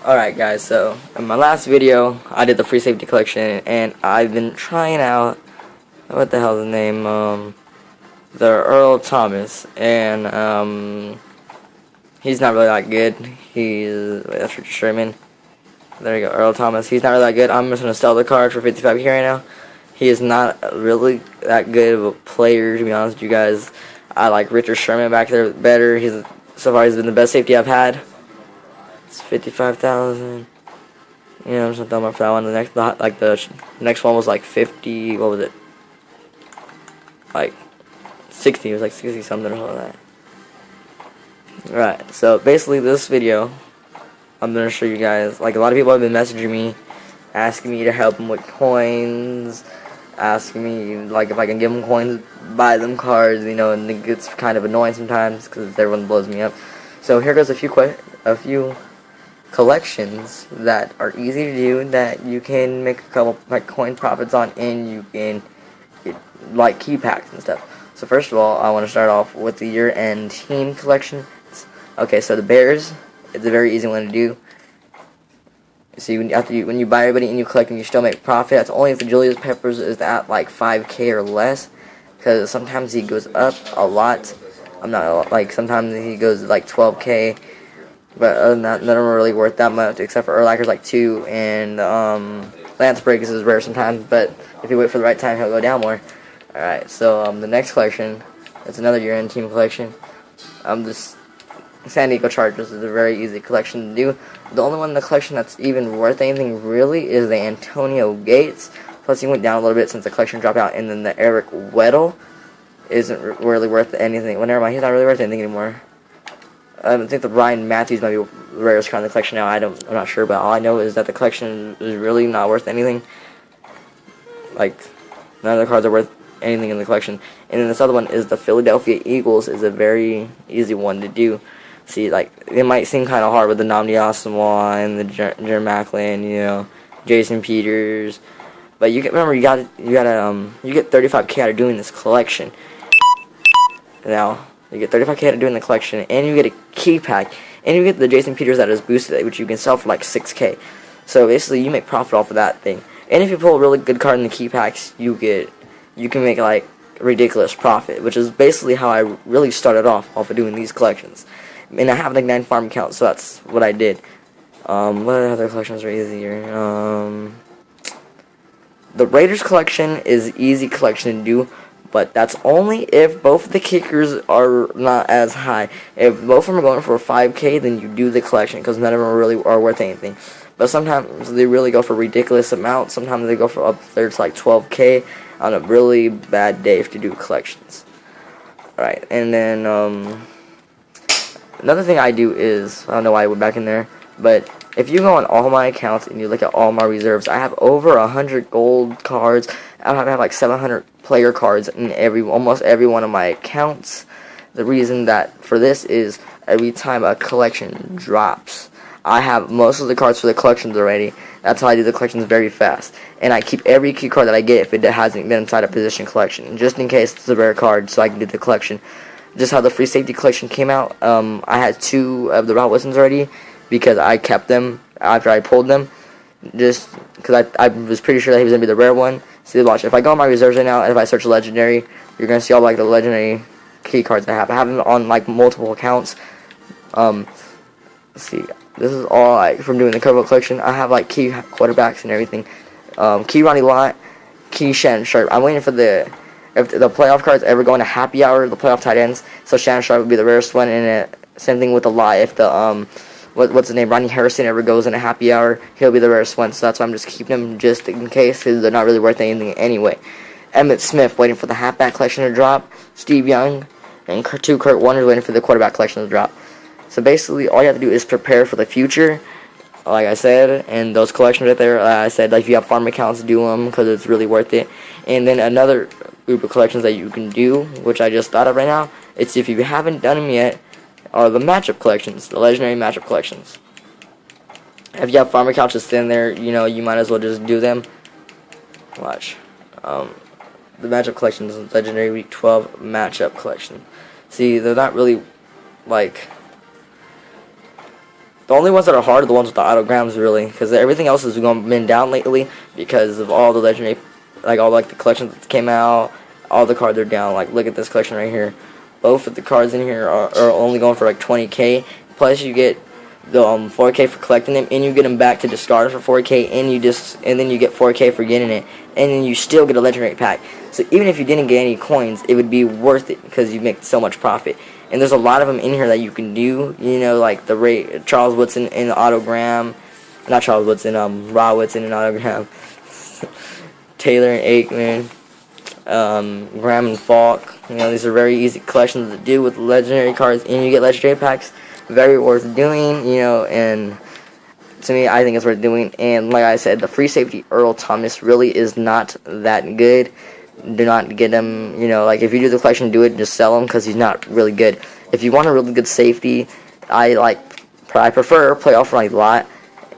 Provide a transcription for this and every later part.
Alright guys, so in my last video I did the free safety collection and I've been trying out, what the hell's the name, the Earl Thomas, and he's not really that good. That's Richard Sherman. There you go, Earl Thomas. He's not really that good. I'm just going to sell the card for 55 here right now. He is not really that good of a player, to be honest with you guys. I like Richard Sherman back there better. So far he's been the best safety I've had. It's 55,000. You know, I'm just throwing up for that one. The next one was like 50. What was it? Like 60. It was like 60 something or something like that. Right. So basically, this video, I'm gonna show you guys. Like, a lot of people have been messaging me, asking me to help them with coins, asking me like if I can give them coins, buy them cards. You know, and it gets kind of annoying sometimes because everyone blows me up. So here goes a few collections that are easy to do that you can make a couple like coin profits on, and you can get like key packs and stuff. So first of all, I want to start off with the year-end team collection. Okay, so the Bears, it's a very easy one to do. See, when you buy everybody and you collect them, you still make profit. That's only if the Julius Peppers is at like 5K or less, because sometimes he goes up a lot. I'm not like sometimes he goes like 12K. But other than that, none of them are really worth that much, except for Urlacher's like 2, and Lance Breaks is rare sometimes, but if you wait for the right time, he'll go down more. Alright, so the next collection, it's another year-end team collection. This San Diego Chargers is a very easy collection to do. The only one in the collection that's even worth anything, really, is the Antonio Gates. Plus, he went down a little bit since the collection dropped out, and then the Eric Weddle isn't really worth anything. Well, never mind, he's not really worth anything anymore. I think the Ryan Matthews might be the rarest card in the collection now. I'm not sure, but all I know is that the collection is really not worth anything. Like, none of the cards are worth anything in the collection. And then this other one is the Philadelphia Eagles. Is a very easy one to do. See, like, it might seem kind of hard with the Nnamdi Asomugha and the Jeremy Maclin, you know, Jason Peters. But you get 35K out of doing this collection. Now, you get 35K out of doing the collection, and you get a key pack, and you get the Jason Peters that is boosted, which you can sell for like 6K. So basically, you make profit off of that thing. And if you pull a really good card in the key packs, you can make like ridiculous profit, which is basically how I really started off of doing these collections. And I have like 9 farm accounts, so that's what I did. What other collections are easier? The Raiders collection is easy collection to do, but that's only if both of the kickers are not as high. If both of them are going for 5K, then you do the collection, because none of them really are worth anything. But sometimes they really go for ridiculous amounts. Sometimes they go for up there to like 12K on a really bad day to do collections. Alright, and then another thing I do is, I don't know why I went back in there, but if you go on all my accounts and you look at all my reserves, I have over 100 gold cards. I have like 700 player cards in almost every one of my accounts. The reason that for this is every time a collection drops, I have most of the cards for the collections already. That's how I do the collections very fast. And I keep every key card that I get if it hasn't been inside a position collection, just in case it's a rare card, so I can do the collection. Just how the free safety collection came out, I had 2 of the Route Wilsons already, because I kept them after I pulled them, just because I was pretty sure that he was going to be the rare one. See, watch, if I go on my reserves right now, and if I search legendary, you're going to see all like the legendary key cards I have. I have them on like multiple accounts. Let's see, this is all like from doing the Curvo collection. I have like key quarterbacks and everything. Key Ronnie Lott, key Shannon Sharp. I'm waiting for if the playoff cards ever go into happy hour, the playoff tight ends, so Shannon Sharp would be the rarest one, and same thing with the Lott. If the what's his name, Ronnie Harrison ever goes in a happy hour, he'll be the rarest one, so that's why I'm just keeping them just in case, because they're not really worth anything anyway. Emmett Smith waiting for the halfback collection to drop, Steve Young, and 2 Kurt Warners waiting for the quarterback collection to drop. So basically, all you have to do is prepare for the future, like I said, and those collections right there, I said, like, if you have farm accounts, do them, because it's really worth it. And then another group of collections that you can do, which I just thought of right now, it's if you haven't done them yet, are the matchup collections, the legendary matchup collections. If you have farm accounts just in there, you know, you might as well just do them. Watch. The matchup collections, legendary week 12 matchup collection. See, they're not really like The only ones that are hard are the ones with the autograms, really, because everything else has been down lately because of all the legendary, like all like the collections that came out. All the cards are down. Like, look at this collection right here. Both of the cards in here are only going for like 20k. Plus, you get the 4k for collecting them, and you get them back to discard for 4k, and then you get 4k for getting it, and then you still get a legendary pack. So even if you didn't get any coins, it would be worth it because you make so much profit. And there's a lot of them in here that you can do. You know, like the Charles Woodson in the autogram, not Charles Woodson, Ra Woodson in autogram, Taylor and Aikman, Graham and Falk. You know, these are very easy collections to do with legendary cards, and you get legendary packs. Very worth doing, you know, and to me, I think it's worth doing. And like I said, the free safety Earl Thomas really is not that good. Do not get him, you know, like if you do the collection, do it, just sell him because he's not really good. If you want a really good safety, I prefer playoff Ronnie Lott.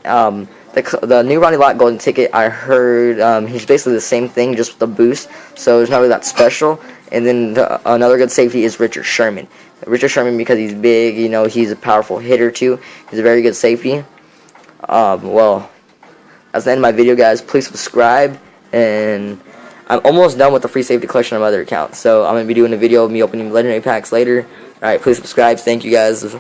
The new Ronnie Lott golden ticket, I heard he's basically the same thing, just with a boost, so it's not really that special. And then another good safety is Richard Sherman. Richard Sherman, because he's big, you know, he's a powerful hitter too. He's a very good safety. Well, that's the end of my video, guys. Please subscribe, and I'm almost done with the free safety collection on my other account. So I'm going to be doing a video of me opening legendary packs later. Alright, please subscribe. Thank you, guys.